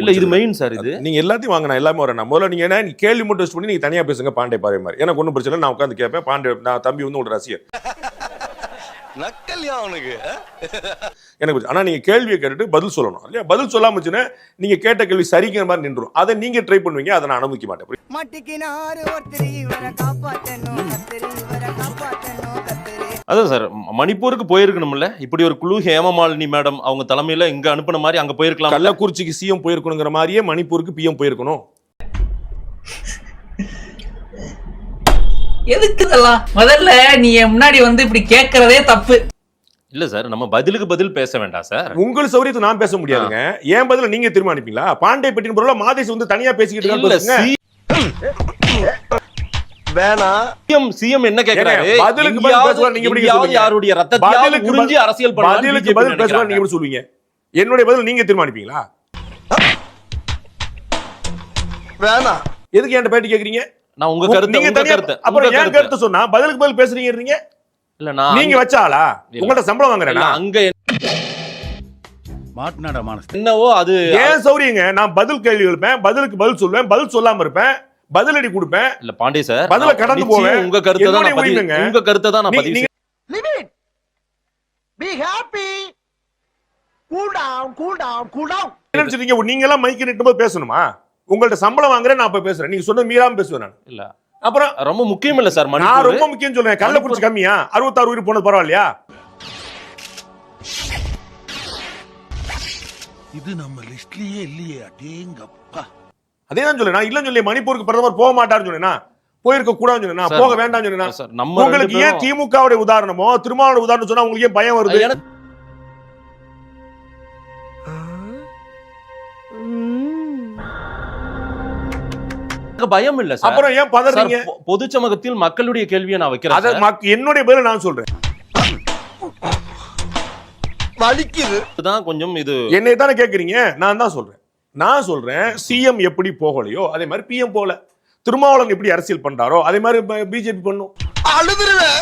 இல்ல இது main sir. இது நீங்க எல்லாத்தையும் வாங்க, நான் எல்லாமே வரேன். முதல்ல நீங்க என்ன கேள்வி மட்டும் வச்சு பண்ணி நீங்க தனியா பேசுங்க பாண்டே பாரு மாதிரி. எனக்கு ஒன்றும் பிரச்சனை இல்லை, நான் உட்காந்து கேட்பேன். பாண்டே நான் தம்பி வந்து உங்களோட ரசிகர். நக்கல்யா அவனுக்கு எனக்கு ஆனா நீங்க கேள்வியை கேட்டுட்டு பதில் சொல்லணும் இல்லையா? பதில் சொல்லாம வச்சுன்னா நீங்க கேட்ட கேள்வி சரிங்கிற மாதிரி நின்றுடும். அதை நீங்க ட்ரை பண்ணுவீங்க, அதை நான் அனுமதிக்க மாட்டேன். அதான் சார், மணிப்பூருக்கு போயிருக்கணும்ல. இப்படி ஒரு குழு ஹேமமாலினி மேடம் அவங்க தலைமையில இங்க அனுப்பின மாதிரி அங்க போயிருக்கலாம். கள்ளக்குறிச்சிக்கு சிஎம் போயிருக்கணுங்கிற மாதிரியே மணிப்பூருக்கு பிஎம் போயிருக்கணும். எதுக்கு இதெல்லாம்? முதல்ல நீ முன்னாடி வந்து இப்படி கேட்கறதே தப்பு. இல்ல சார், நம்ம பதிலுக்கு பதில் பேச வேண்டாம் சார். உங்கள் சௌரியத்தை நான் பேச முடியாதுங்க. ஏன் பதில நீங்க தீர்மானிப்பீங்களா? பாண்டே பெட்டின் பொருள மாதேஷ் வந்து தனியா பேசிக்கிட்டு சிஎம் என்ன கேக்குறாரு? பதிலுக்கு பதில் பேசுவார். நீங்க எப்படி சொல்லுவீங்க? யாருடைய ரத்தத்தையாவது உறிஞ்சி அரசியல் பண்ணலாம். பதிலுக்கு பதில் பேசுவார். நீங்க எப்படி சொல்லுவீங்க? என்னுடைய பதில் நீங்க தீர்மானிப்பீங்களா? வேணாம். எதுக்கு என்கிட்ட பேட்டி கேக்குறீங்க? நான் உங்க கருத்து, நீங்க உங்க கருத்து, அப்புறம் ஏன் கருத்து சொன்னா பதிலுக்கு பதில் பேசுறீங்க? இல்ல நான் நீங்க வச்சாளா? உங்கள்ட்ட சம்பளம் வாங்குறேன். அங்க மாட்னாடா மானஸ் என்னவோ அது ஏன் சௌரியங்க. நான் பதில் கேள்வி எழுப்பேன், பதிலுக்கு பதில் சொல்லுவேன், பதில் சொல்லாம இருப்பேன், பதிலடி கொடுப்பேன். இல்ல பாண்டே சார், பதில கடந்து போவேன். உங்க கருத்தை தான் நான் உங்க கருத்தை தான் நான் பதிவு. Be happy. Cool down, cool down, cool down. நினைச்சிட்டீங்க நீங்க எல்லாம் மைக் நிட்டும்போது பேசணுமா? உங்கள்ட்ட சம்பளம் வாங்குறேன், நான் இப்ப பேசுறேன். நீங்க சொன்ன மீறாம பேசுவேன் நான். இல்ல அப்புறம் ரொம்ப முக்கியம் இல்ல சார். நான் ரொம்ப முக்கியம் சொல்றேன். கள்ளக்குறிச்சி கம்மியா? 66 உயிர் போனது பரவாயில்லையா? இது நம்ம லிஸ்ட்லயே இல்லையே. அடேங்கப்பா. அதேதான் சொல்றேன். நான் இல்லன்னு சொல்லி மணிப்பூருக்கு பிரதமர் போக மாட்டாருன்னு சொன்னேனா? போயிருக்க கூடாதுன்னு சொன்னேனா? போக வேண்டாம்னு சொன்னேனா? உங்களுக்கு ஏன் திமுகவுடைய உதாரணமோ திருமாவளவன் உதாரணம் சொன்னா உங்களுக்கு ஏன் பயம் வருது? பயம் இல்ல சார். அப்புறம் ஏன் பதறீங்க? பொது சமூகத்தில் மக்களுடைய கேள்வியை நான் வைக்கிறேன். என்னுடைய பதில நான் சொல்றேன். வலிக்குதுதான் கொஞ்சம். இது என்னை தானே கேக்குறீங்க. நான் தான் சொல்றேன். நான் சொல்றேன் சிஎம் எப்படி போகலையோ அதே மாதிரி பிஎம் போல. திருமாவளவன் எப்படி அரசியல் பண்றாரோ அதே மாதிரி பிஜேபி பண்ணும். அழுதுருவேன்.